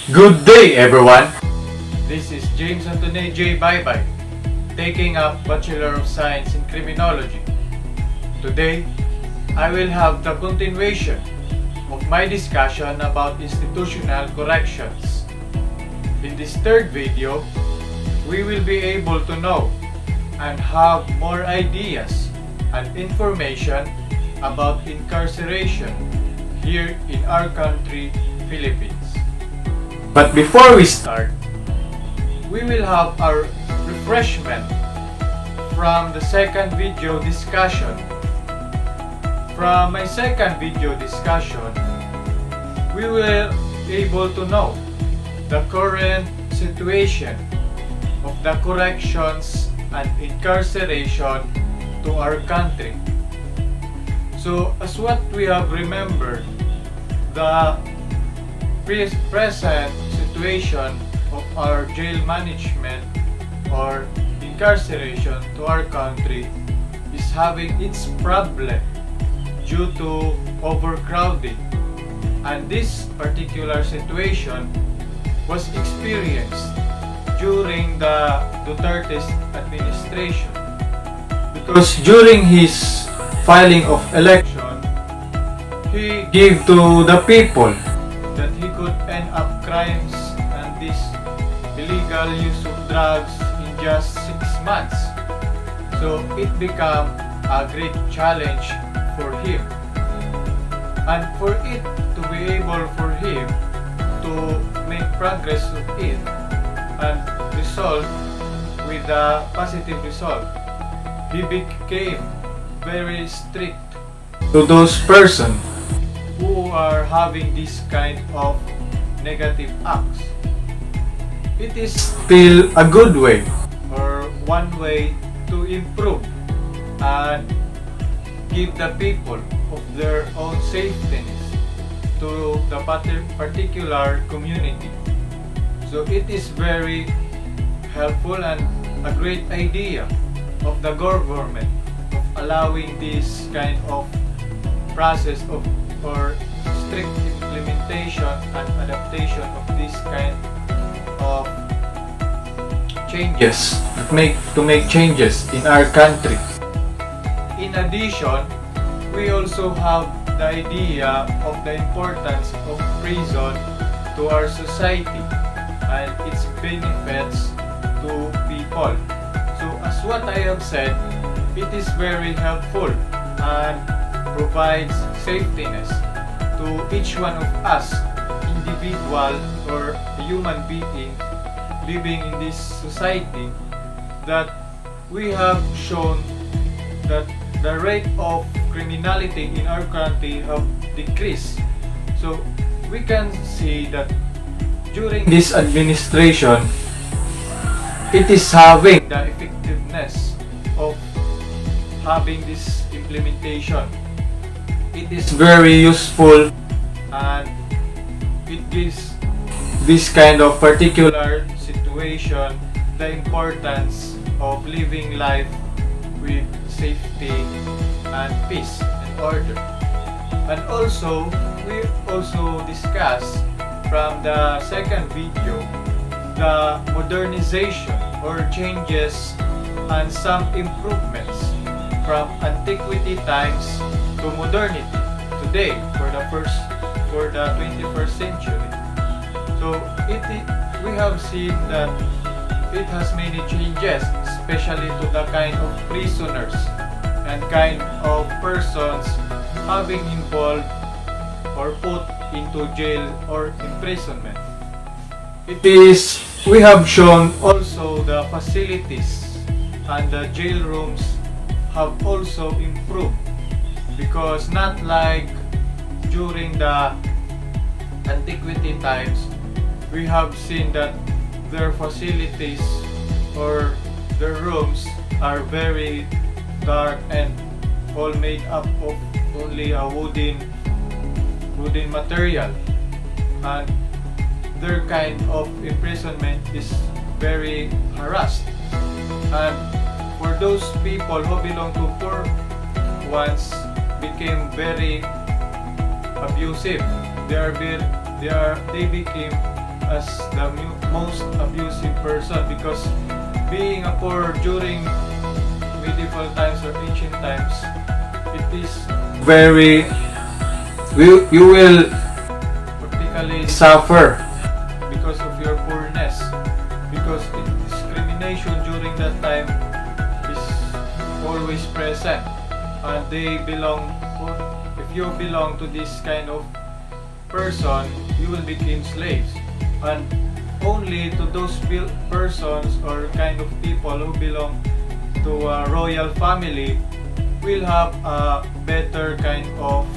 Good day, everyone! This is James Anthony J. Baybay, taking up Bachelor of Science in Criminology. Today, I will have the continuation of my discussion about institutional corrections. In this third video, we will be able to know and have more ideas and information about incarceration here in our country, Philippines. But before we start, we will have our refreshment from the second video discussion. From my second video discussion, we will be able to know the current situation of the corrections and incarceration to our country. So, as what we have remembered, the present situation of our jail management or incarceration to our country is having its problem due to overcrowding, and this particular situation was experienced during the Duterte's administration, because during his filing of election, he gave to the people that he could end up crimes and this illegal use of drugs in just 6 months. So it became a great challenge for him. And for it to be able for him to make progress of it and result with a positive result, he became very strict to those persons who are having this kind of negative acts. It is still a good way or one way to improve and give the people of their own safety to the particular community. So it is very helpful and a great idea of the government of allowing this kind of process of or strict implementation and adaptation of this kind of changes to make changes in our country. In addition, we also have the idea of the importance of prison to our society and its benefits to people. So as what I have said, it is very helpful and provides safetyness to each one of us, individual or human being living in this society, that we have shown that the rate of criminality in our country have decreased. So we can see that during this administration, it is having the effectiveness of having this implementation. It is very useful and it gives this kind of particular situation the importance of living life with safety and peace and order. And also, we also discussed from the second video the modernization or changes and some improvements from antiquity times to modernity today for the 21st century. So we have seen that it has many changes, especially to the kind of prisoners and kind of persons having involved or put into jail or imprisonment. We have shown also the facilities and the jail rooms have also improved, because not like during the antiquity times, we have seen that their facilities or their rooms are very dark and all made up of only a wooden material, and their kind of imprisonment is very harassed. And for those people who belong to poor ones became very abusive. They became as the most abusive person, because being a poor during medieval times or ancient times, it is very, you will practically suffer because of your poorness, because discrimination during that time is always present, and they belong, if you belong to this kind of person, you will become slaves, and only to those persons or kind of people who belong to a royal family will have a better kind of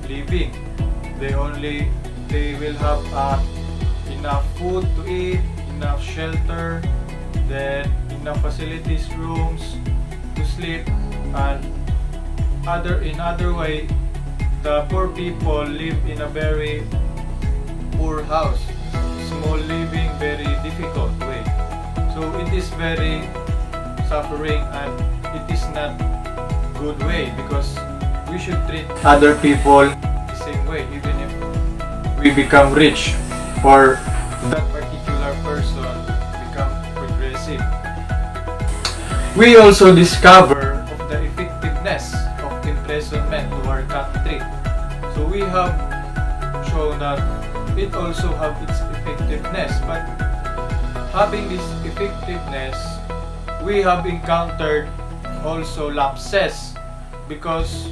living. They will have enough food to eat, enough shelter, then enough facilities, rooms to sleep, and in other way, the poor people live in a very poor house, small living, very difficult way. So it is very suffering, and it is not good way, because we should treat other people the same way, even if we become rich or that particular person become progressive. We also discover of the effectiveness of imprisonment to our country. So we have shown that it also have its effectiveness, but having this effectiveness, we have encountered also lapses, because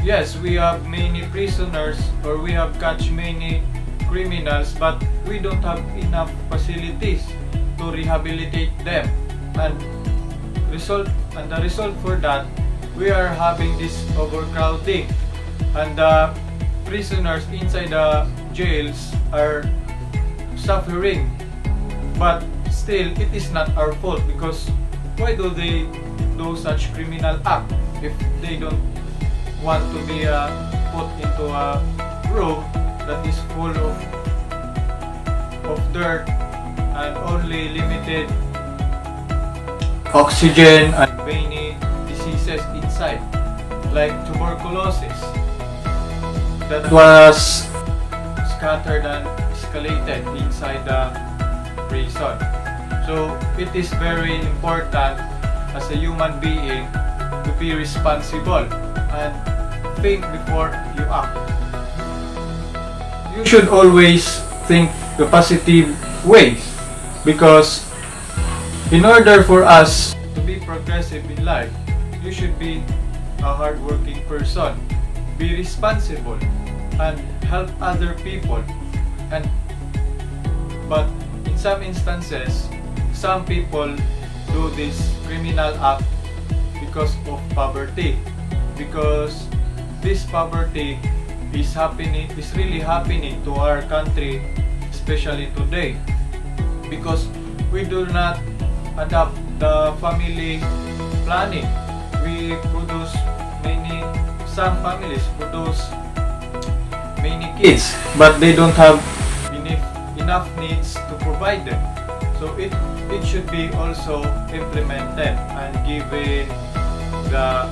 yes, we have many prisoners, or we have catch many criminals, but we don't have enough facilities to rehabilitate them, and the result for that, we are having this overcrowding, and the prisoners inside the jails are suffering. But still, it is not our fault, because why do they do such criminal act if they don't want to be put into a room that is full of dirt and only limited oxygen and many diseases inside, like tuberculosis that was scattered and escalated inside the prison. So it is very important as a human being to be responsible and think before you act. You should always think the positive ways, because in order for us to be progressive in life, you should be a hardworking person, be responsible, and help other people. But in some instances, some people do this criminal act because of poverty, because this poverty is really happening to our country, especially today, because we do not adopt the family planning. Some families produce many kids, but they don't have enough needs to provide them. So it should be also implemented and given the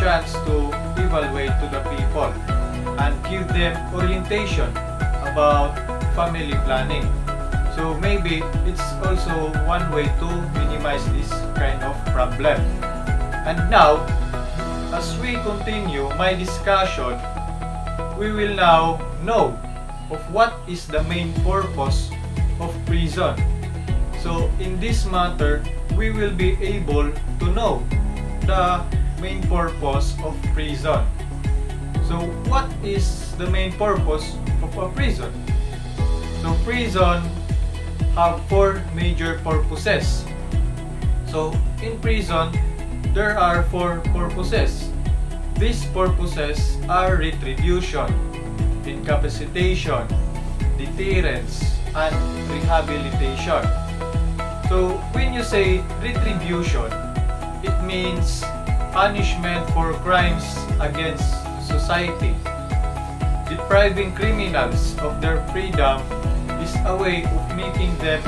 chance to evaluate to the people and give them orientation about family planning. So maybe it's also one way to minimize this kind of problem. And now, as we continue my discussion, we will now know of what is the main purpose of prison. So in this matter, we will be able to know the main purpose of prison. So what is the main purpose of a prison? So prison have 4 major purposes. So in prison, there are 4 purposes. These purposes are retribution, incapacitation, deterrence, and rehabilitation. So when you say retribution, it means punishment for crimes against society. Depriving criminals of their freedom is a way of making them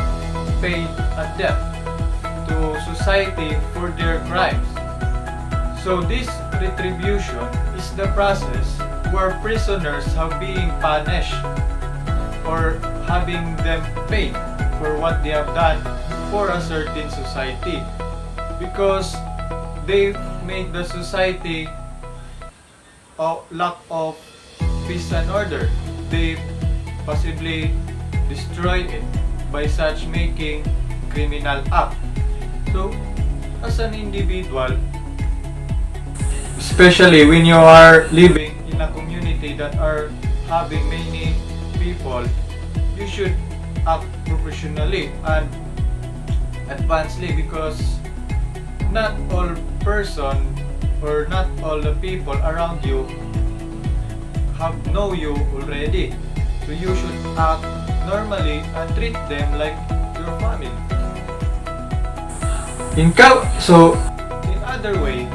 pay a debt to society for their crimes. So this retribution is the process where prisoners have being punished or having them paid for what they have done for a certain society, because they make the society a lack of peace and order. They possibly destroy it by such making criminal act. So, as an individual, especially when you are living in a community that are having many people, you should act professionally and advancedly, because not all person or not all the people around you know you already. So you should act normally and treat them like your family. In other way,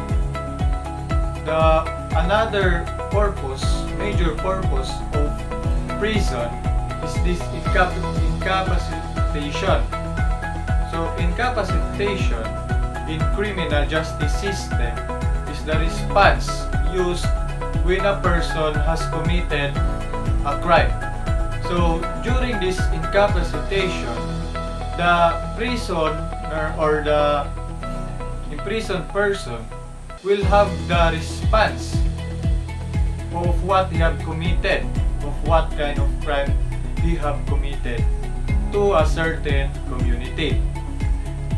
another purpose, major purpose of prison is this incapacitation. So incapacitation in criminal justice system is the response used when a person has committed a crime. So during this incapacitation, the prisoner or the imprisoned person will have the response of what he have committed, of what kind of crime he have committed to a certain community.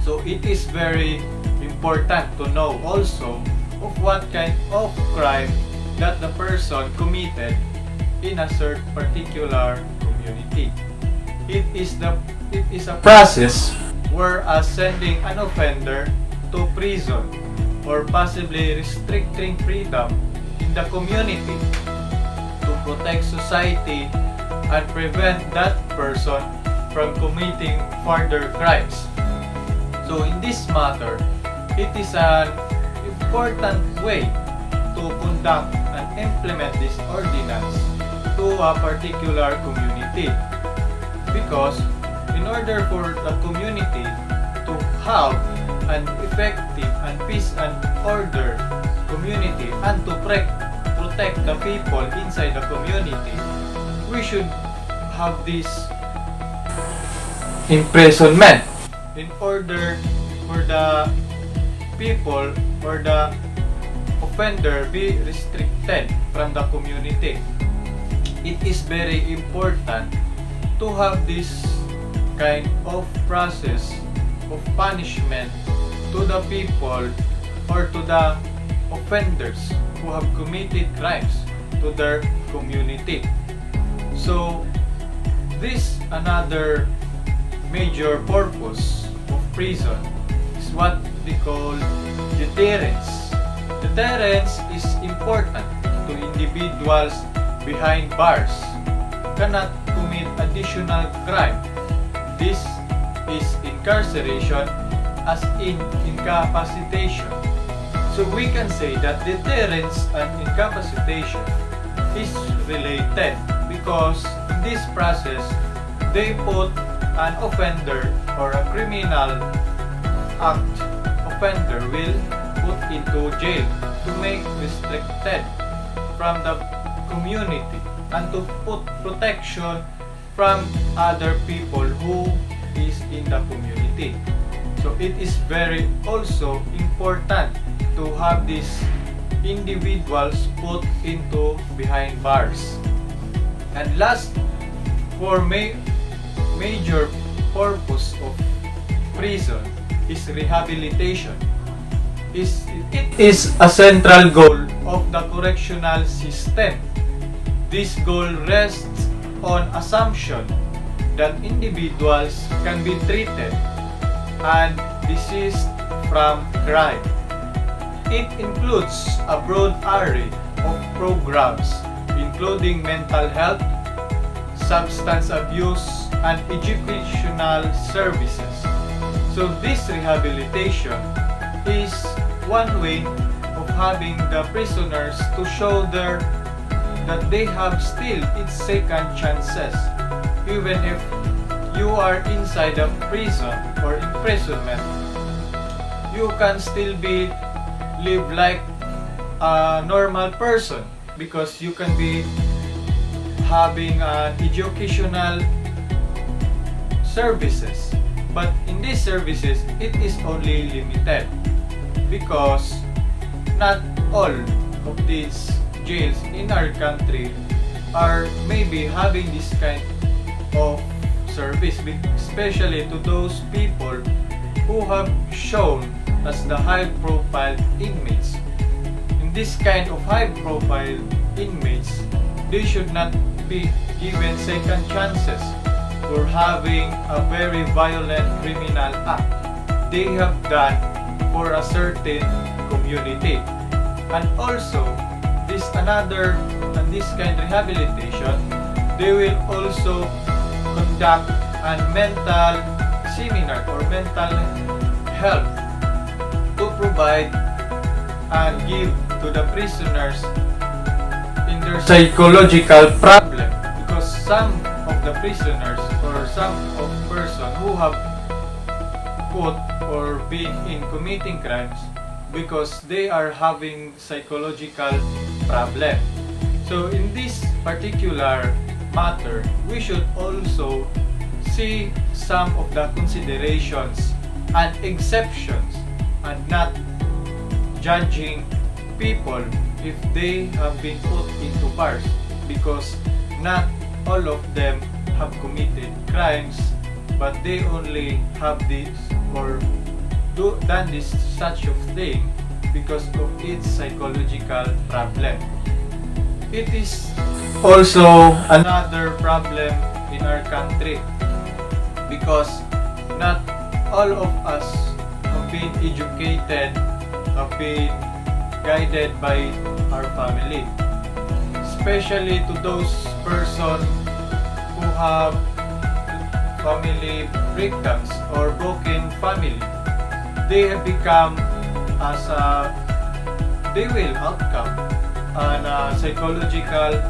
So it is very important to know also of what kind of crime that the person committed in a certain particular community. It is a process whereas sending an offender to prison or possibly restricting freedom in the community to protect society and prevent that person from committing further crimes. So in this matter, it is an important way to conduct and implement this ordinance to a particular community, because in order for the community to have an effective and peace and order community and to protect the people inside the community, we should have this imprisonment in order for the people or the offender be restricted from the community. It is very important to have this kind of process of punishment to the people or to the offenders who have committed crimes to their community. So this another major purpose of prison is what they call deterrence. Deterrence is important to individuals behind bars cannot commit additional crime. This is incarceration as in incapacitation. So we can say that deterrence and incapacitation is related, because in this process they put an offender or a criminal act offender will put into jail to make restricted from the community and to put protection from other people who is in the community. So it is very also important to have these individuals put into behind bars. And last, for major purpose of prison is rehabilitation. It is a central goal of the correctional system. This goal rests on assumption that individuals can be treated and desist from crime. It includes a broad array of programs including mental health, substance abuse, and educational services. So this rehabilitation is one way of having the prisoners to show that they have still its second chances, even if you are inside a prison or imprisonment. You can still live like a normal person, because you can be having an educational services. But in these services, it is only limited because not all of these jails in our country are maybe having this kind of service, especially to those people who have shown as the high-profile inmates. In this kind of high-profile inmates, they should not be given second chances for having a very violent criminal act they have done for a certain community. And also, this kind of rehabilitation, they will also conduct a mental seminar or mental health to provide and give to the prisoners in their psychological problem, because some of the prisoners or some of person who have put or been in committing crimes because they are having psychological problem. So in this particular matter, we should also see some of the considerations and exceptions and not judging people if they have been put into bars, because not all of them have committed crimes, but they only have this or done this such of thing because of its psychological problem. It is also another problem in our country because not all of us have been educated, have been guided by our family, especially to those persons who have family breakdowns or broken family. They have become they will outcome a psychological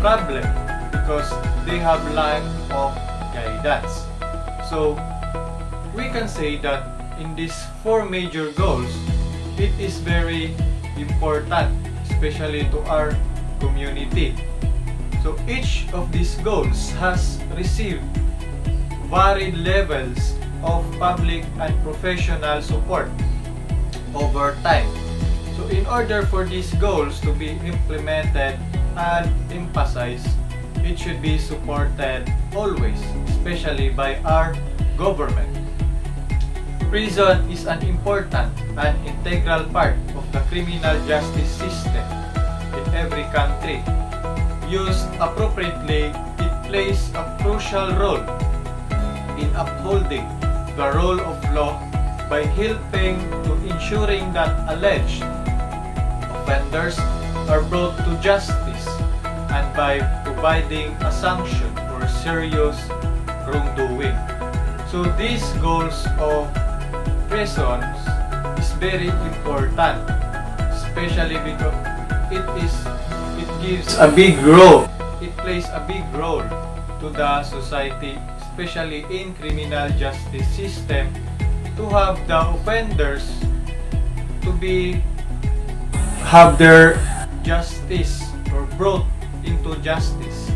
problem because they have lack of guidance. So we can say that in these four major goals, it is very important, especially to our community. So each of these goals has received varied levels of public and professional support over time. So in order for these goals to be implemented and emphasized, it should be supported always, especially by our government. Prison is an important and integral part of the criminal justice system in every country. Used appropriately, it plays a crucial role in upholding the rule of law by helping to ensuring that alleged offenders are brought to justice and by providing a sanction for serious wrongdoing. So these goals of prisons is very important, especially because it gives a big role. It plays a big role to the society, especially in criminal justice system, to have the offenders to have their justice or brought into justice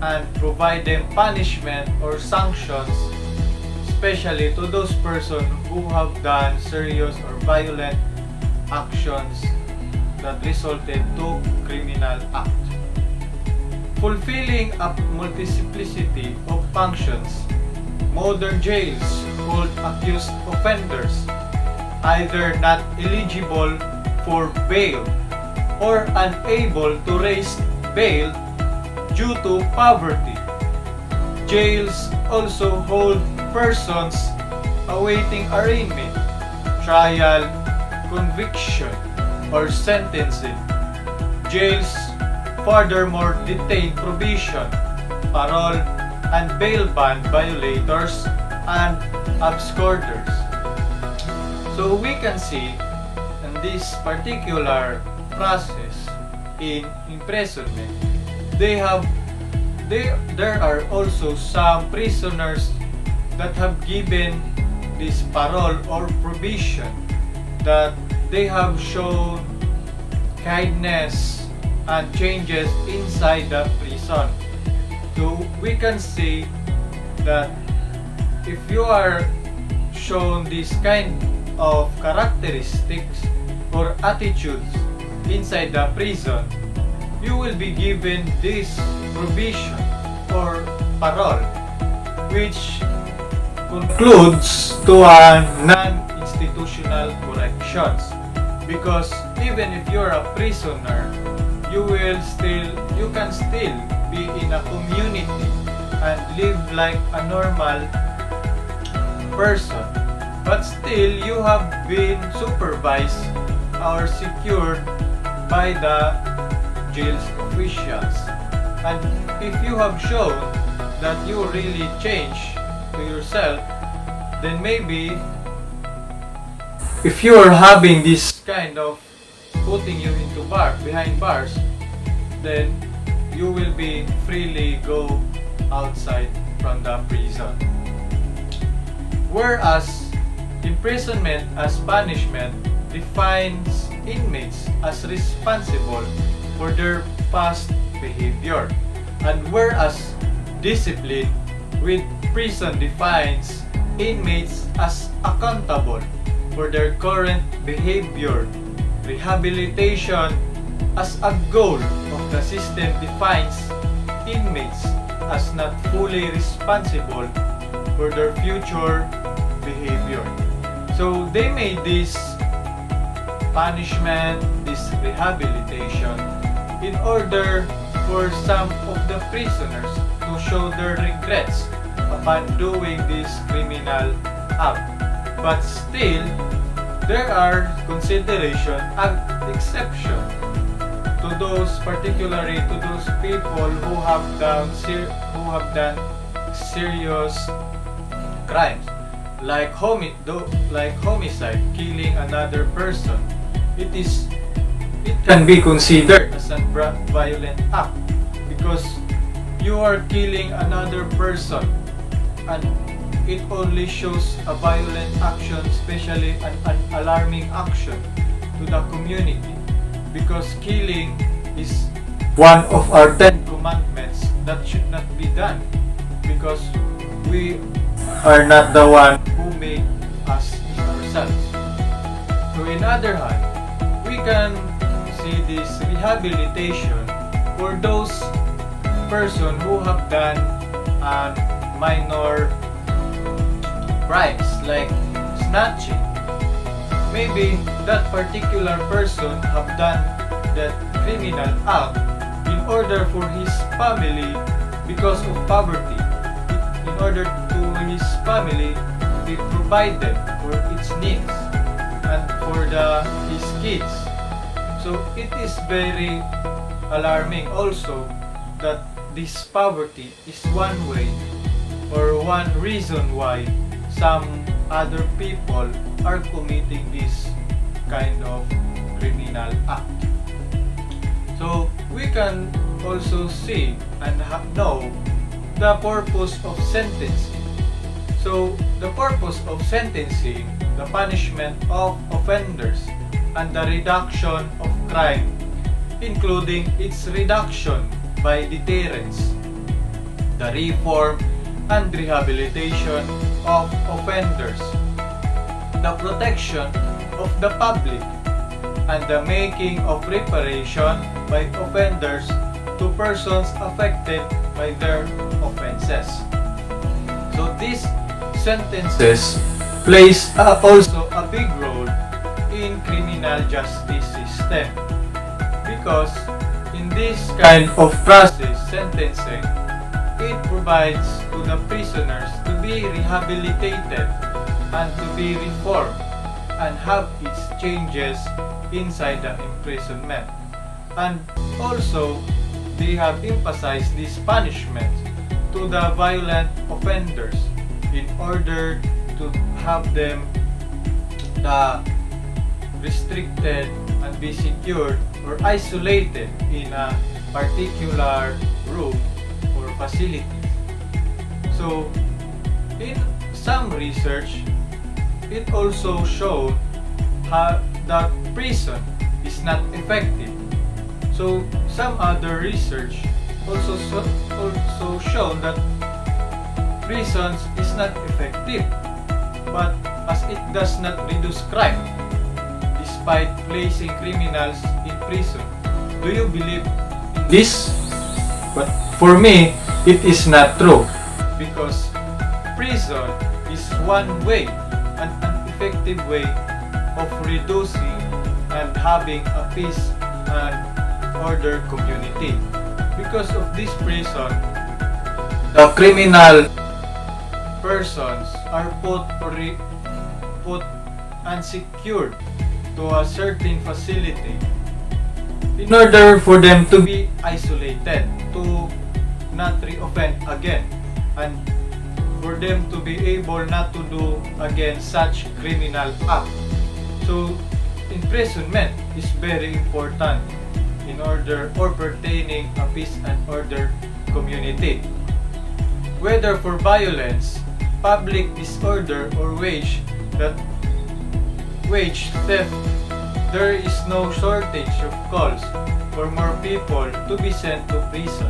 and provide them punishment or sanctions, especially to those persons who have done serious or violent actions that resulted to criminal act. Fulfilling a multiplicity of functions, modern jails hold accused offenders either not eligible for bail or unable to raise bail due to poverty. Jails also hold persons awaiting arraignment, trial, conviction, or sentencing. Jails furthermore detain probation, parole, and bail bond violators and absconders. So we can see in this particular process in imprisonment, there are also some prisoners that have given this parole or probation, that they have shown kindness and changes inside the prison. So we can say that if you are shown this kind of characteristics or attitudes inside the prison, you will be given this provision or parole, which concludes to a non-institutional corrections. Because even if you're a prisoner, you can still be in a community and live like a normal person, but still you have been supervised or secured by the jail's officials. And if you have shown that you really change to yourself, then maybe if you are having this kind of putting you into behind bars, then you will be freely go outside from the prison. Whereas imprisonment as punishment defines inmates as responsible for their past behavior, and whereas discipline with prison defines inmates as accountable for their current behavior, rehabilitation as a goal of the system defines inmates as not fully responsible for their future behavior. So they made this punishment, this rehabilitation, in order for some of the prisoners to show their regrets upon doing this criminal act. But still, there are consideration and exception to those, particularly to those people who have done serious crimes, like homicide, killing another person. It can be considered as a violent act because you are killing another person, and it only shows a violent action, especially an alarming action to the community, because killing is one of our 10 commandments that should not be done, because we are not the one who made us ourselves. So in other hand, we can see this rehabilitation for those person who have done minor crimes like snatching. Maybe that particular person have done that criminal act in order for his family, because of poverty, in order to his family be provided for its needs and for his kids. So it is very alarming also that this poverty is one way or one reason why some other people are committing this kind of criminal act. So we can also see and know the purpose of sentencing. So the purpose of sentencing, the punishment of offenders, and the reduction of crime, including its reduction by deterrence, the reform and rehabilitation of offenders, the protection of the public, and the making of reparation by offenders to persons affected by their offenses. So these sentences plays also a big role in criminal justice system, because in this kind of process, sentencing, it provides to the prisoners to be rehabilitated and to be reformed and have its changes inside the imprisonment. And also, they have emphasized this punishment to the violent offenders in order to have them restricted and be secured or isolated in a particular room or facility. So, in some research, it also showed that prison is not effective. So, some other research also shown that prisons is not effective, but as it does not reduce crime, despite placing criminals in prison. Do you believe in this? But for me, it is not true, because prison is one way, an effective way of reducing and having a peace and order community. Because of this prison, the criminal persons are put unsecured to a certain facility in order for them to be isolated, to not reoffend again, and for them to be able not to do again such criminal act. So imprisonment is very important in order or pertaining a peace and order community. Whether for violence, public disorder, or wage theft, there is no shortage of calls for more people to be sent to prison.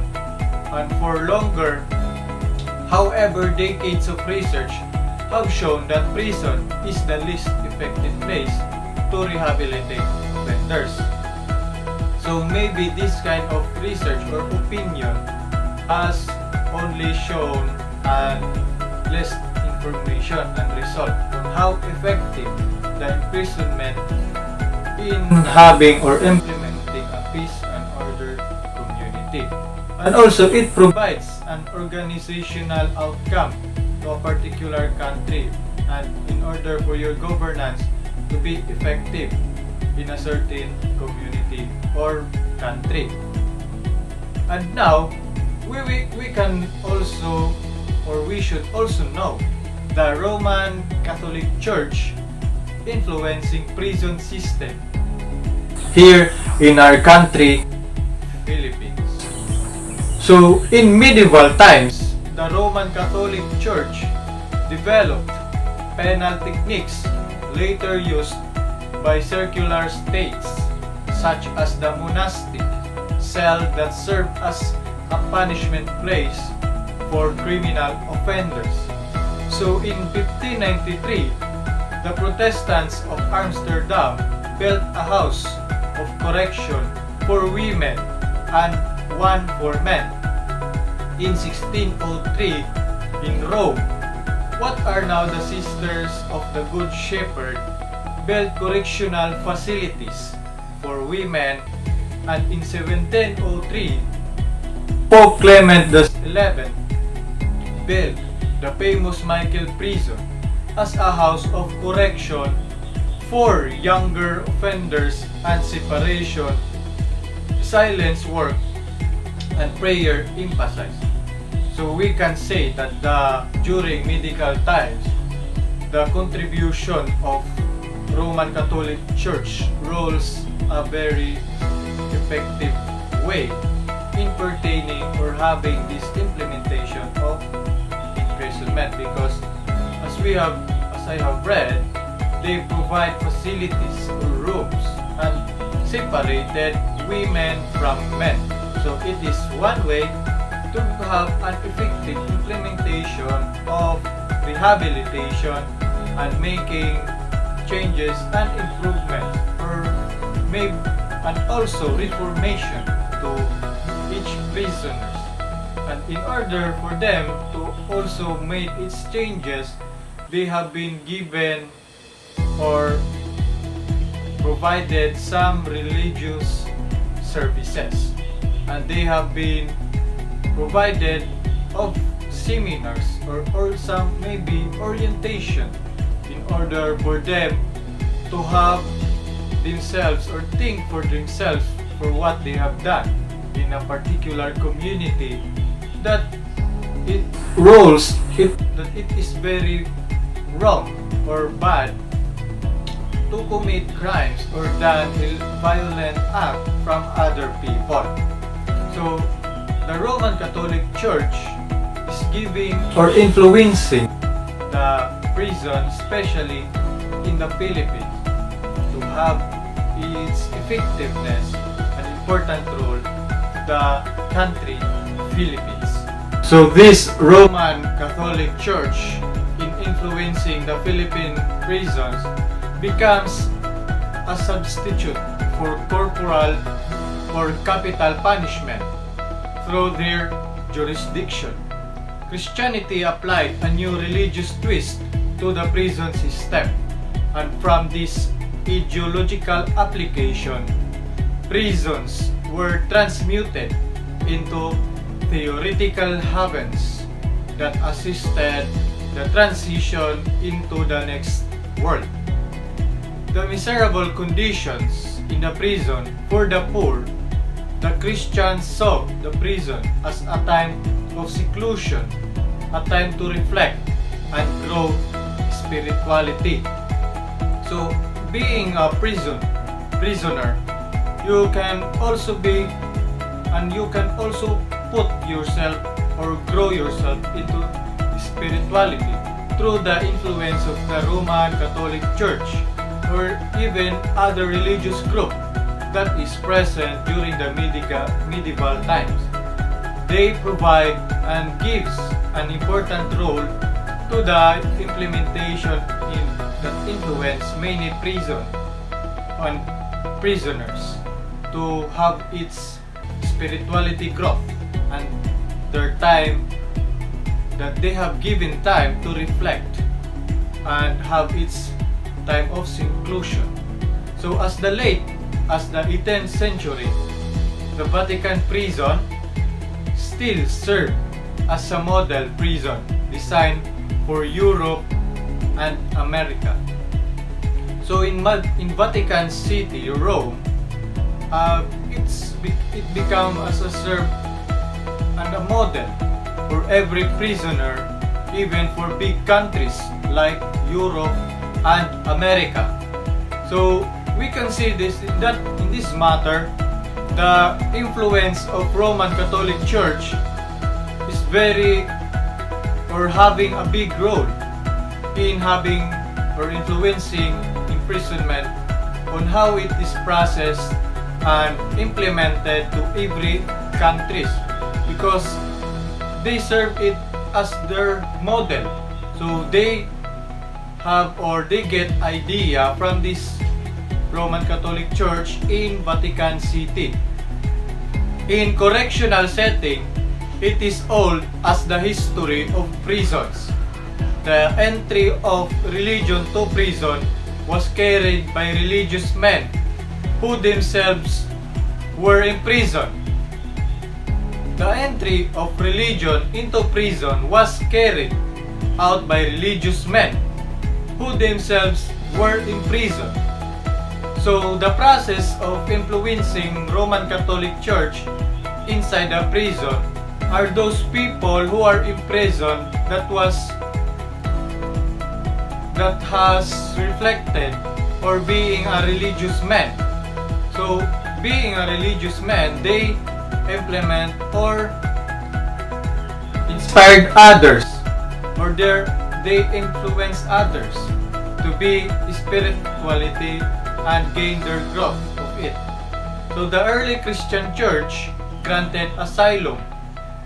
And for longer, however, decades of research have shown that prison is the least effective place to rehabilitate offenders. So maybe this kind of research or opinion has only shown less information and result on how effective the imprisonment in having or implementing a peace and order community. And also, it provides an organizational outcome to a particular country, and in order for your governance to be effective in a certain community or country. And now, we can also, or we should also know, the Roman Catholic Church influencing prison system here in our country, Philippines. So, in medieval times, the Roman Catholic Church developed penal techniques later used by secular states, such as the monastic cell that served as a punishment place for criminal offenders. So in 1593, the Protestants of Amsterdam built a house of correction for women and one for men. In 1603, in Rome, what are now the Sisters of the Good Shepherd built correctional facilities for women, and in 1703, Pope Clement XI built the famous Michael Prison as a house of correction for younger offenders, and separation, silence work, and prayer emphasized. So we can say that during medieval times, the contribution of Roman Catholic Church rules a very effective way in pertaining or having this implementation of imprisonment, because as I have read, they provide facilities or rooms and separated women from men. So it is one way to have an effective implementation of rehabilitation and making changes and improvements, and also reformation to each prisoners. And in order for them to also make its changes, they have been given or provided some religious services, and they have been provided of seminars or some maybe orientation in order for them to have themselves or think for themselves for what they have done in a particular community, that it is very wrong or bad to commit crimes or done a violent act from other people. So the Roman Catholic Church is giving or influencing the prison, especially in the Philippines, to have its effectiveness and important role to the country Philippines. So this Roman Catholic Church, in influencing the Philippine prisons, becomes a substitute for corporal or capital punishment through their jurisdiction. Christianity applied a new religious twist to the prison system, and from this ideological application, prisons were transmuted into theoretical havens that assisted the transition into the next world. The miserable conditions in the prison for the poor, the Christians saw the prison as a time of seclusion, a time to reflect and grow spirituality. So, being a prisoner, you can also be, and you can also put yourself or grow yourself into spirituality through the influence of the Roman Catholic Church or even other religious group that is present during the medieval times. They provide and gives an important role to the implementation in that influence many prison and prisoners to have its spirituality growth and their time that they have given time to reflect and have its time of seclusion. So as the 18th century, the Vatican prison still served as a model prison designed for Europe and America. So in Vatican City, Rome, it became as a serve and a model for every prisoner, even for big countries like Europe and America. So we can see that in this matter, the influence of Roman Catholic Church is having a big role in having or influencing imprisonment on how it is processed and implemented to every countries, because they serve it as their model. So they have or they get idea from this Roman Catholic Church in Vatican City. In correctional setting, it is old as the history of prisons. The entry of religion to prison was carried by religious men who themselves were imprisoned. The entry of religion into prison was carried out by religious men who themselves were imprisoned. So the process of influencing Roman Catholic Church inside the prison are those people who are imprisoned that has reflected or being a religious man. So being a religious man, they implement or inspired others or they influence others to be spirituality and gain their growth of it. So the early Christian church granted asylum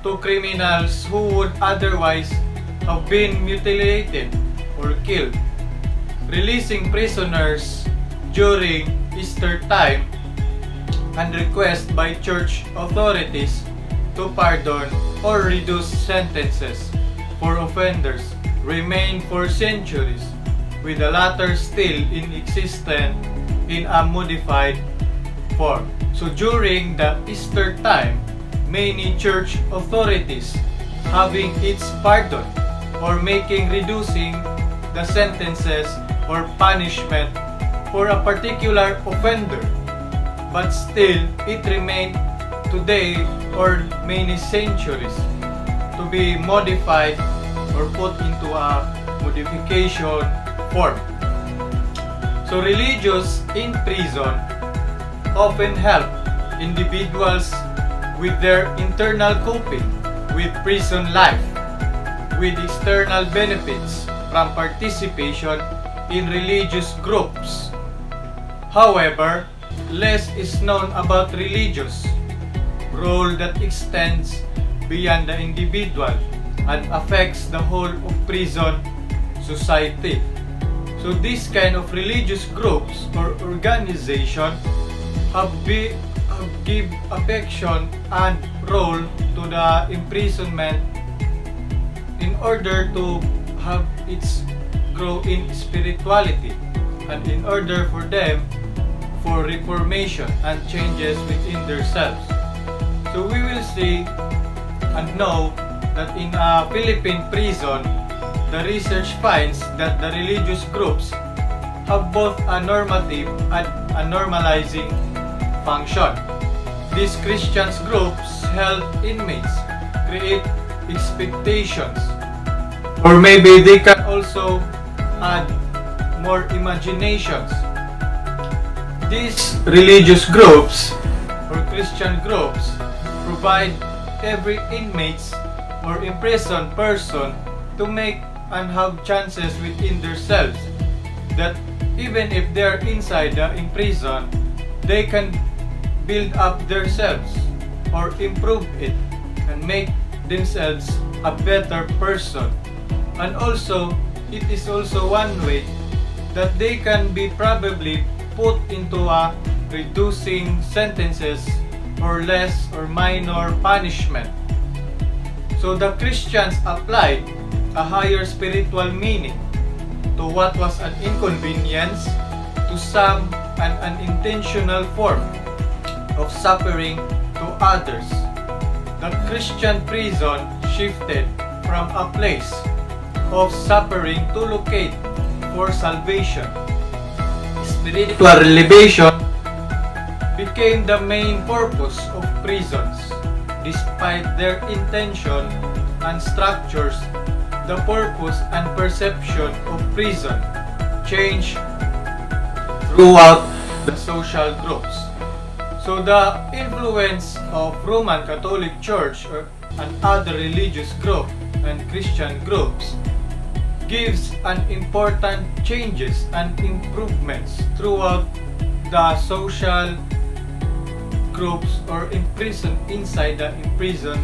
to criminals who would otherwise have been mutilated or killed, releasing prisoners during Easter time and request by church authorities to pardon or reduce sentences for offenders remained for centuries, with the latter still in existence in a modified form. So during the Easter time, many church authorities having its pardon or reducing the sentences or punishment for a particular offender, but still it remained today or many centuries to be modified or put into a modification form. So religious in prison often help individuals with their internal coping with prison life, with external benefits from participation in religious groups. However, less is known about religious role that extends beyond the individual and affects the whole of prison society. So these kind of religious groups or organization have give affection and role to the imprisonment in order to have its grow in spirituality and in order for them for reformation and changes within themselves. So we will see and know that in a Philippine prison, the research finds that the religious groups have both a normative and a normalizing function. These Christian groups help inmates create expectations, or maybe they can also add more imaginations. These religious groups or Christian groups provide every inmates or imprisoned person to make and have chances within themselves that even if they are inside the prison, they can build up themselves or improve it and make themselves a better person. And also, it is also one way that they can be probably put into a reducing sentences or less or minor punishment. So the Christians applied a higher spiritual meaning to what was an inconvenience to some and an intentional form of suffering to others. The Christian prison shifted from a place of suffering to locate for salvation. Spiritual elevation became the main purpose of prisons. Despite their intention and structures, the purpose and perception of prison changed throughout the social groups. So the influence of Roman Catholic Church and other religious groups and Christian groups gives an important changes and improvements throughout the social groups or inside the prison.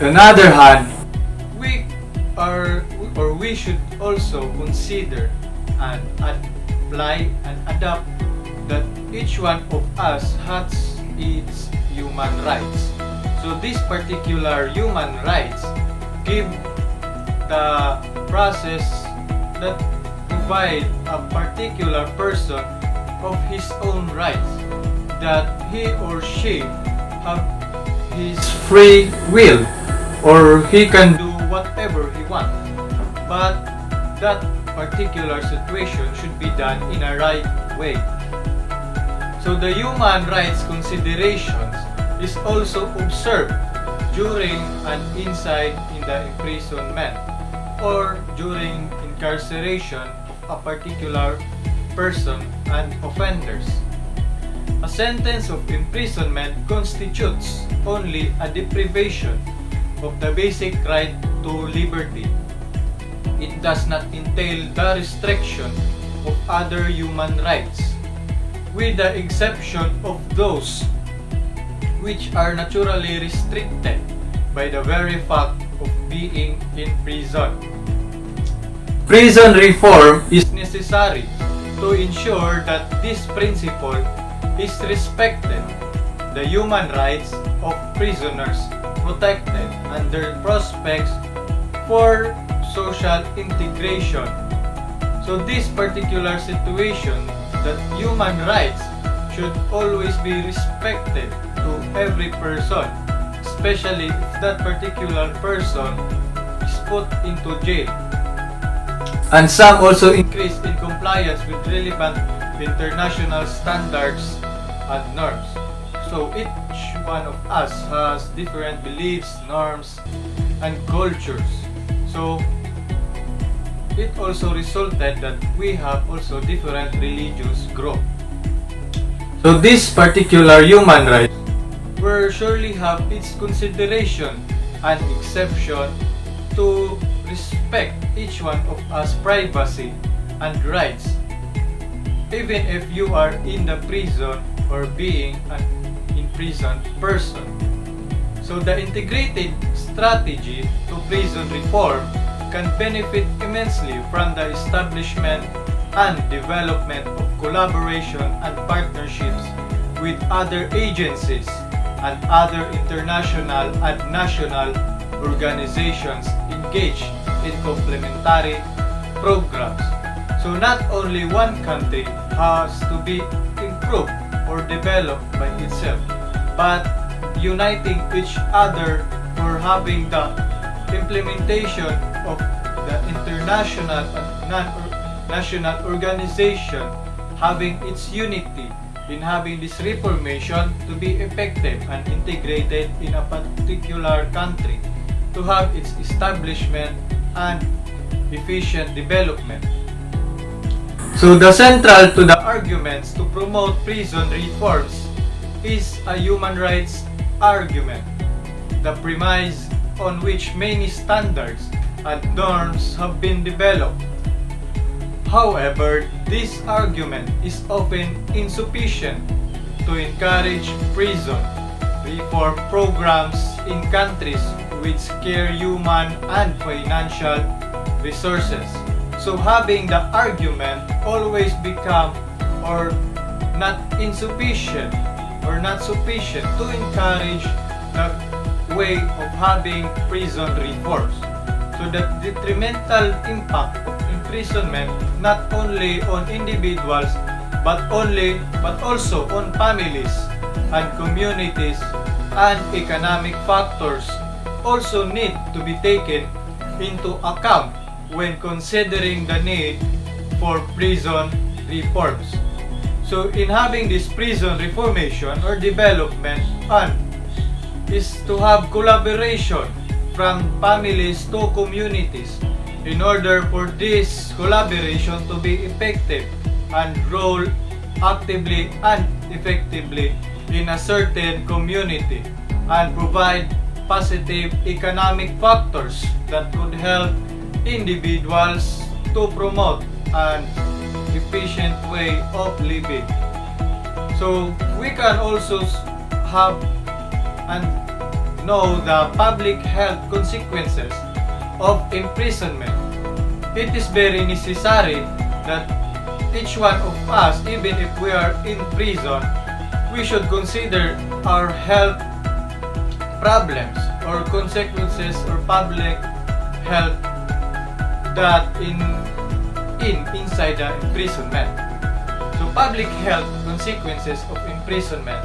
On the other hand, we should also consider and apply and adapt that each one of us has its human rights. So these particular human rights give the process that provide a particular person of his own rights, that he or she have his free will, or he can do whatever he wants. But that particular situation should be done in a right way. So the human rights considerations is also observed during and inside in the imprisonment or during incarceration of a particular person and offenders. A sentence of imprisonment constitutes only a deprivation of the basic right to liberty. It does not entail the restriction of other human rights, with the exception of those which are naturally restricted by the very fact of being in prison. Prison reform is necessary to ensure that this principle is respected, the human rights of prisoners protected, and their prospects for social integration. So this particular situation, that human rights should always be respected to every person, especially if that particular person is put into jail. And some also increase in compliance with relevant international standards and norms. So each one of us has different beliefs, norms, and cultures. So it also resulted that we have also different religious groups. So this particular human rights will surely have its consideration and exception to respect each one of us privacy and rights. Even if you are in the prison or being in imprisoned person. So the integrated strategy to prison reform can benefit immensely from the establishment and development of collaboration and partnerships with other agencies and other international and national organizations engaged in complementary programs. So not only one country has to be improved or developed by itself, but uniting each other for having the implementation of the international and non-national organization having its unity in having this reformation to be effective and integrated in a particular country to have its establishment and efficient development. So the central to the arguments to promote prison reforms is a human rights argument, the premise on which many standards and norms have been developed. However, this argument is often insufficient to encourage prison reform programs in countries with scarce human and financial resources. So having the argument always become or not insufficient or not sufficient to encourage the way of having prison reforms. So the detrimental impact of imprisonment not only on individuals but also on families and communities and economic factors also need to be taken into account when considering the need for prison reforms. So in having this prison reformation or development fund is to have collaboration from families to communities in order for this collaboration to be effective and roll actively and effectively in a certain community and provide positive economic factors that could help individuals to promote an efficient way of living. So we can also have and know the public health consequences of imprisonment. It is very necessary that each one of us, even if we are in prison, we should consider our health problems or consequences or public health that inside the imprisonment. So public health consequences of imprisonment.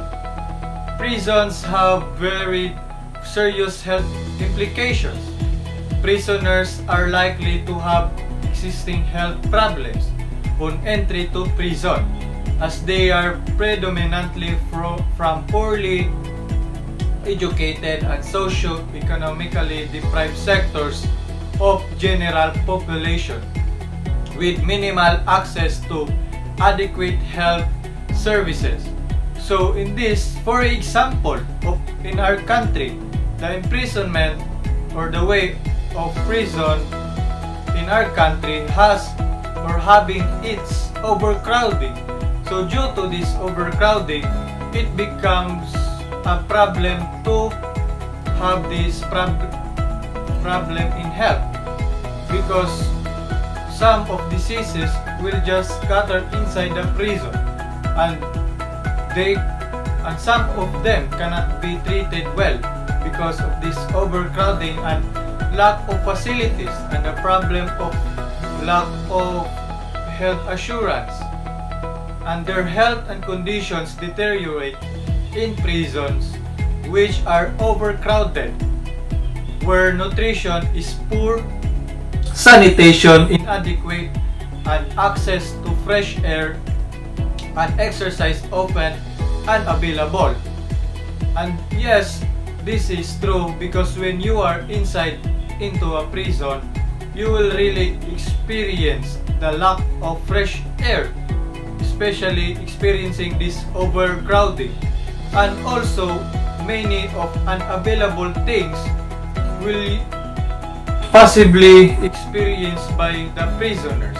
Prisons have very serious health implications. Prisoners are likely to have existing health problems on entry to prison as they are predominantly from poorly educated and socio-economically deprived sectors of general population with minimal access to adequate health services. So in this, for example, in our country, the imprisonment or the way of prison in our country has or having its overcrowding. So due to this overcrowding, it becomes a problem to have this problem in health because some of diseases will just scatter inside the prison and some of them cannot be treated well because of this overcrowding and lack of facilities and the problem of lack of health assurance, and their health and conditions deteriorate in prisons which are overcrowded, where nutrition is poor, sanitation inadequate, and access to fresh air and exercise often unavailable. And yes, this is true because when you are inside into a prison, you will really experience the lack of fresh air, especially experiencing this overcrowding, and also many of unavailable things will possibly experienced by the prisoners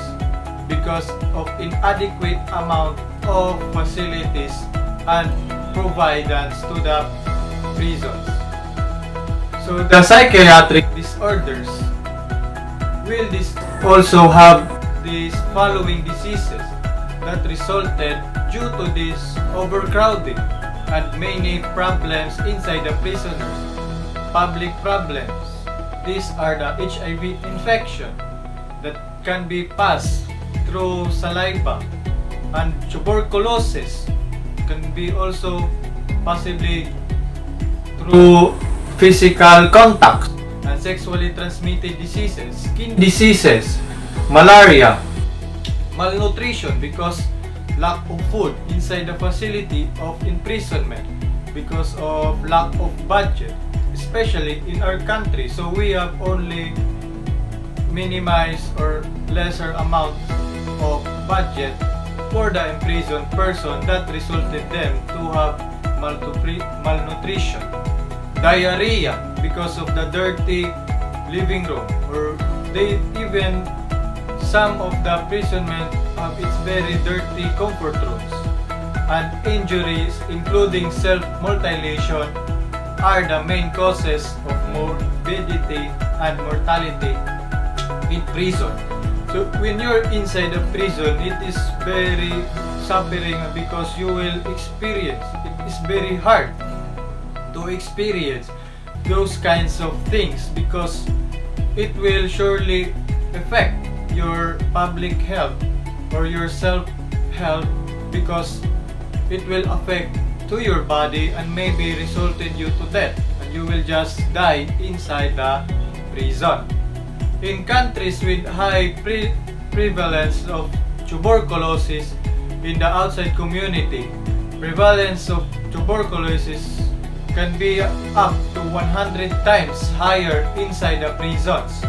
because of inadequate amount of facilities and providence to the prisons. So the psychiatric disorders will also have these following diseases that resulted due to this overcrowding and many problems inside the prisoners. Public problems. These are the HIV infection that can be passed through saliva, and tuberculosis can be also possibly through physical contact, and sexually transmitted diseases, skin diseases, malaria, malnutrition because lack of food inside the facility of imprisonment because of lack of budget, especially in our country. So we have only minimized or lesser amount of budget for the imprisoned person that resulted them to have malnutrition, diarrhea because of the dirty living room, or they even some of the imprisonment have its very dirty comfort rooms, and injuries including self-mutilation are the main causes of morbidity and mortality in prison. So when you're inside a prison, it is very suffering because you will experience, it is very hard to experience those kinds of things because it will surely affect your public health or your self-health, because it will affect to your body and maybe resulted you to death, and you will just die inside the prison. In countries with high prevalence of tuberculosis in the outside community, prevalence of tuberculosis can be up to 100 times higher inside the prisons.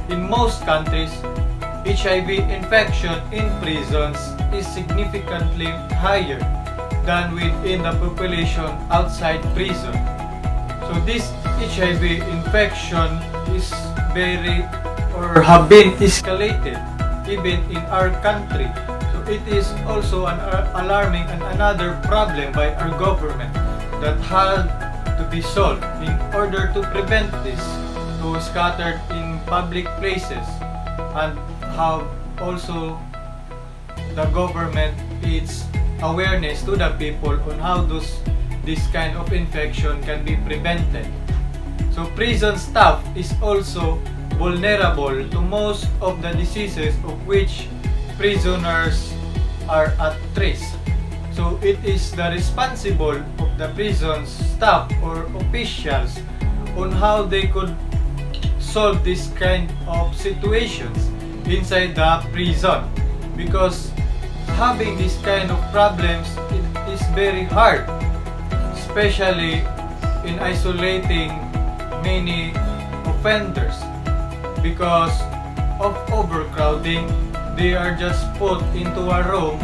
In most countries, HIV infection in prisons is significantly higher than within the population outside prison. So this HIV infection is very or have been escalated even in our country. So it is also an alarming and another problem by our government that had to be solved in order to prevent this to scattered in public places, and have also the government its awareness to the people on how this kind of infection can be prevented. So prison staff is also vulnerable to most of the diseases of which prisoners are at risk. So it is the responsible of the prison staff or officials on how they could solve this kind of situations inside the prison, because having this kind of problems, it is very hard, especially in isolating many offenders. Because of overcrowding, they are just put into a room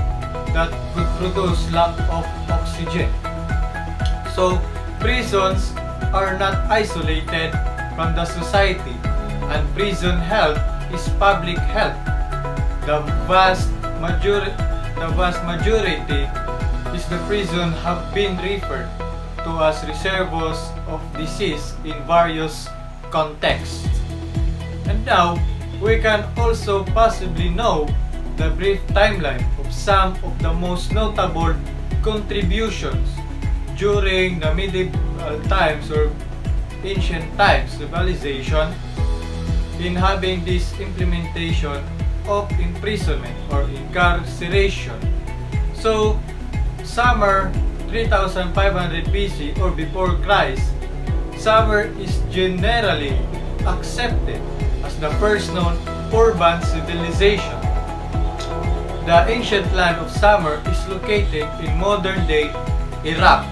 that could produce lack of oxygen. So prisons are not isolated from the society, and prison health is public health. The vast majority is the prison have been referred to as reservoirs of disease in various contexts. And now, we can also possibly know the brief timeline of some of the most notable contributions during the medieval times or ancient times civilization in having this implementation of imprisonment or incarceration. So, summer 3500 BC or before Christ, summer is generally accepted as the first known urban civilization. The ancient land of Sumer is located in modern-day Iraq.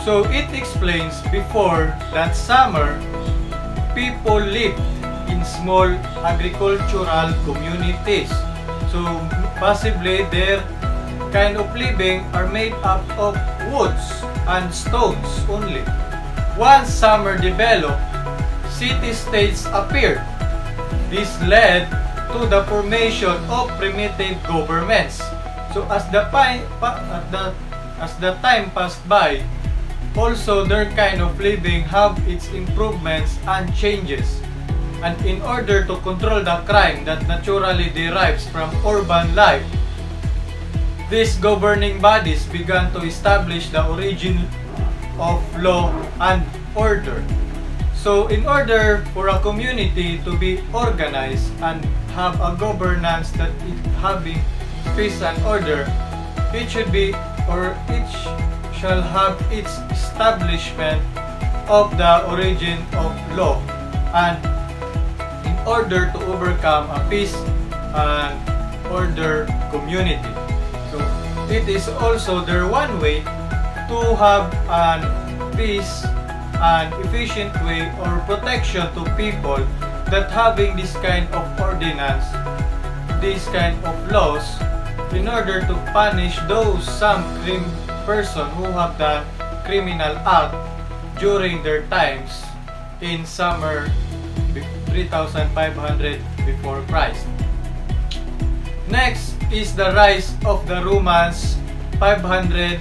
So it explains before that Sumer people lived in small agricultural communities. So possibly their kind of living are made up of woods and stones only. Once Sumer developed, city-states appeared. This led to the formation of primitive governments. So as the as the time passed by, also their kind of living have its improvements and changes. And in order to control the crime that naturally derives from urban life, these governing bodies began to establish the origin of law and order. So in order for a community to be organized and have a governance that is having peace and order, it should be, or each shall have its establishment of the origin of law, and in order to overcome a peace and order community. So it is also their one way to have an peace and efficient way or protection to people that having this kind of ordinance, this kind of laws, in order to punish those some person who have done criminal act during their times in summer 3500 before Christ. Next is the rise of the Romans 500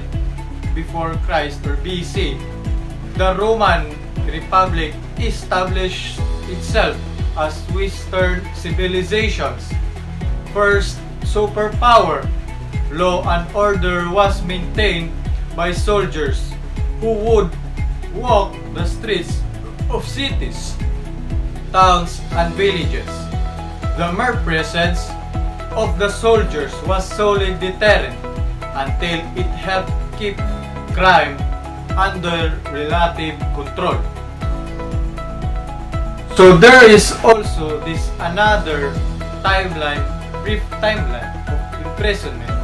before Christ or BC. The Roman Republic established itself as Western civilization's first superpower. Law and order was maintained by soldiers who would walk the streets of cities, towns, and villages. The mere presence of the soldiers was solid deterrent until it helped keep crime under relative control. So there is also this another timeline, brief timeline of imprisonment,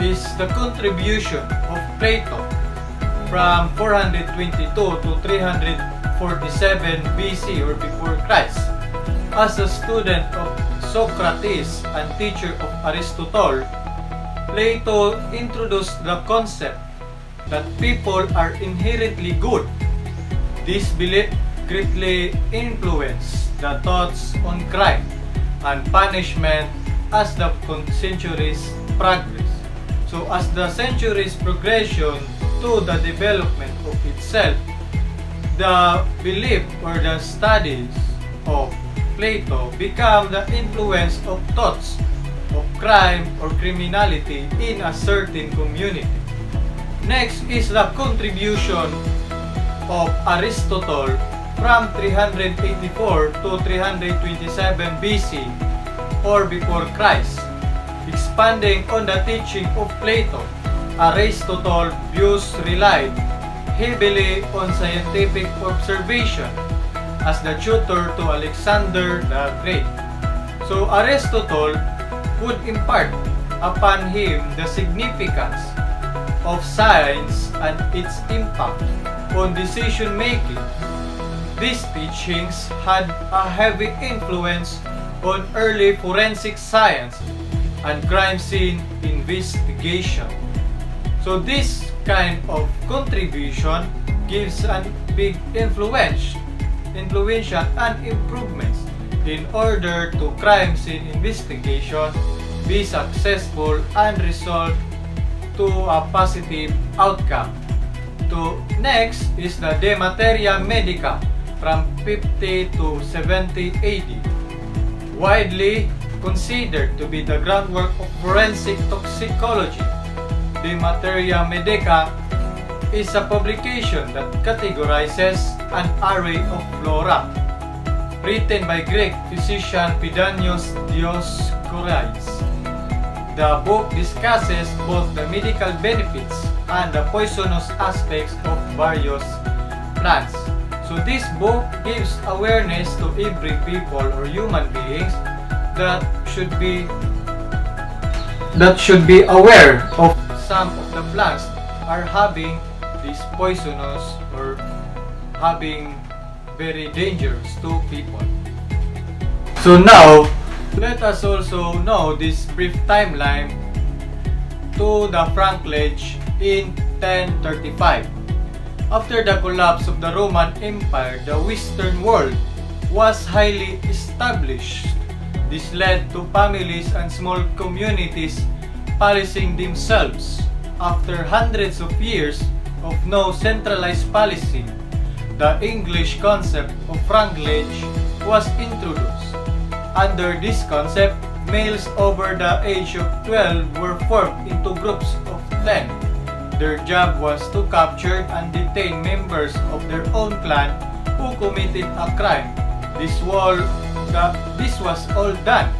is the contribution of Plato from 422 to 347 BC or before Christ. As a student of Socrates and teacher of Aristotle, Plato introduced the concept that people are inherently good. This belief greatly influenced the thoughts on crime and punishment as the centuries progress. So as the centuries progression to the development of itself, the belief or the studies of Plato become the influence of thoughts of crime or criminality in a certain community. Next is the contribution of Aristotle from 384 to 327 BC or before Christ. Expanding on the teaching of Plato, Aristotle views relied heavily on scientific observation as the tutor to Alexander the Great. So Aristotle would impart upon him the significance of science and its impact on decision making. These teachings had a heavy influence on early forensic science and crime scene investigation. So this kind of contribution gives a big influential and improvements in order to crime scene investigation be successful and result to a positive outcome. Next is the De Materia Medica from 50 to 70 AD. Widely considered to be the groundwork of forensic toxicology, De Materia Medica is a publication that categorizes an array of flora, written by Greek physician Pedanius Dioscorides. The book discusses both the medical benefits and the poisonous aspects of various plants. So this book gives awareness to every people or human beings that should be aware of some of the plants are having this poisonous or having very dangerous to people. So now, let us also know this brief timeline to the Franklage in 1035. After the collapse of the Roman Empire, the Western world was highly established. This led to families and small communities policing themselves after hundreds of years of no centralized policy, the English concept of franklage was introduced. Under this concept, males over the age of 12 were formed into groups of 10. Their job was to capture and detain members of their own clan who committed a crime. This was all done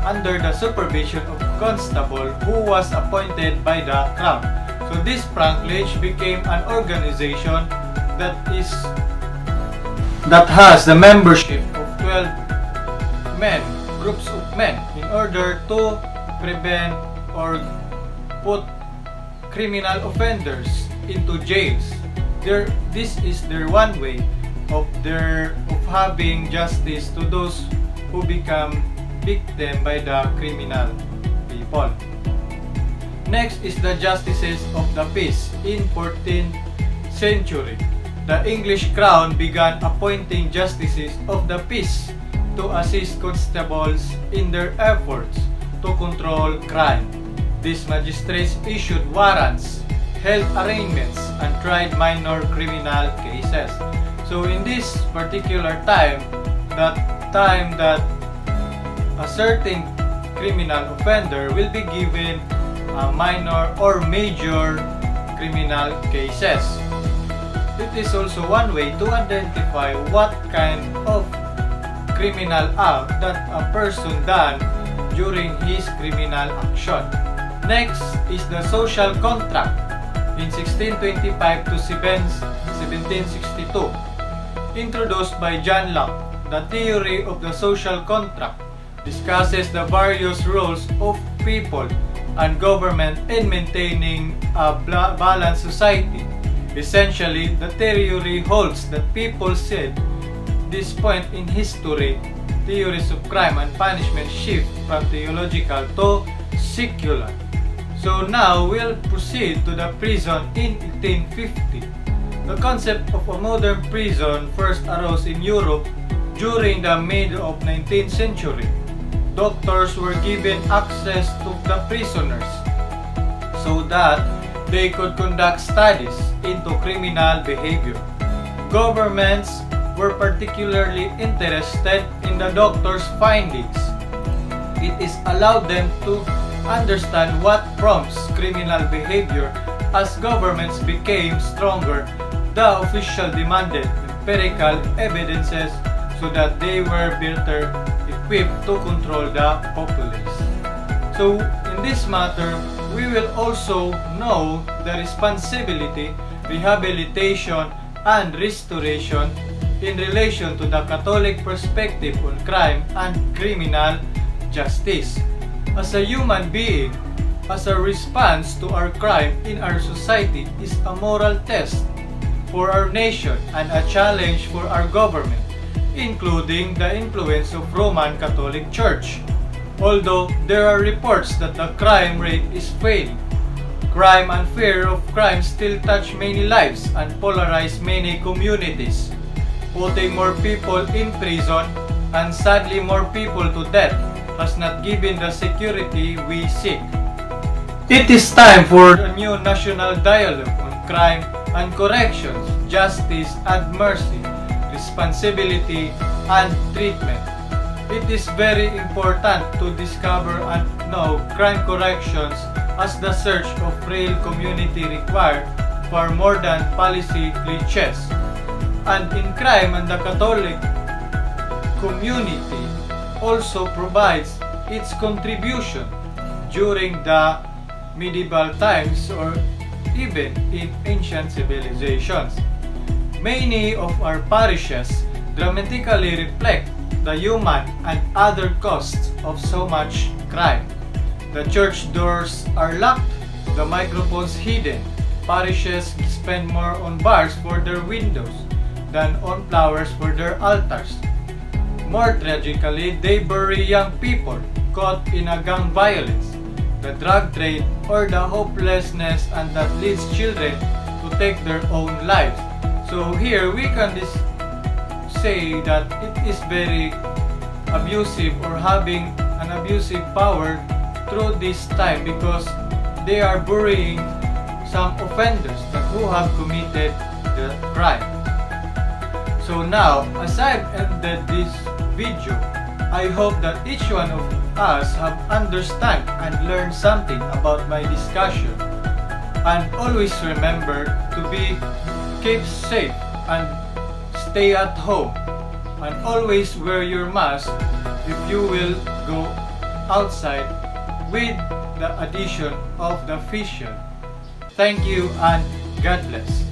under the supervision of a constable who was appointed by the crown. So this franklage became an organization that has the membership of 12 men, groups of men, in order to prevent or put criminal offenders into jails. This is their one way of having justice to those who become victim by the criminal people. Next is the Justices of the Peace. In 14th century, the English crown began appointing justices of the peace to assist constables in their efforts to control crime. These magistrates issued warrants, held arraignments, and tried minor criminal cases. So in this particular time that a certain criminal offender will be given minor or major criminal cases. It is also one way to identify what kind of criminal act that a person done during his criminal action. Next is the social contract in 1625 to 1762. Introduced by John Locke, the theory of the social contract discusses the various roles of people and government in maintaining a balanced society. Essentially, the theory holds that people said this point in history, theories of crime and punishment shift from theological to secular. So now we'll proceed to the prison in 1850. The concept of a modern prison first arose in Europe during the mid of 19th century. Doctors were given access to the prisoners so that they could conduct studies into criminal behavior. Governments were particularly interested in the doctors' findings. It is allowed them to understand what prompts criminal behavior. As governments became stronger, the official demanded empirical evidences so that they were better equipped to control the populace. So in this matter, we will also know the responsibility, rehabilitation, and restoration in relation to the Catholic perspective on crime and criminal justice. As a human being, as a response to our crime in our society is a moral test for our nation and a challenge for our government, including the influence of Roman Catholic Church. Although there are reports that the crime rate is failing, crime and fear of crime still touch many lives and polarize many communities, putting more people in prison and sadly more people to death has not given the security we seek. It is time for a new national dialogue on crime and corrections, justice and mercy, responsibility and treatment. It is very important to discover and know crime corrections as the search of real community required for more than policy cliches. And in crime, and the Catholic community also provides its contribution during the medieval times or even in ancient civilizations. Many of our parishes dramatically reflect the human and other costs of so much crime. The church doors are locked, the microphones hidden. Parishes spend more on bars for their windows than on flowers for their altars. More tragically, they bury young people caught in a gang violence, the drug trade, or the hopelessness and that leads children to take their own lives. So here we can say that it is very abusive or having an abusive power through this time because they are burying some offenders that who have committed the crime. So now, as I've ended this video, I hope that each one of us have understand and learned something about my discussion. And always remember to be keep safe and stay at home. And always wear your mask if you will go outside with the addition of the face shield. Thank you and God bless.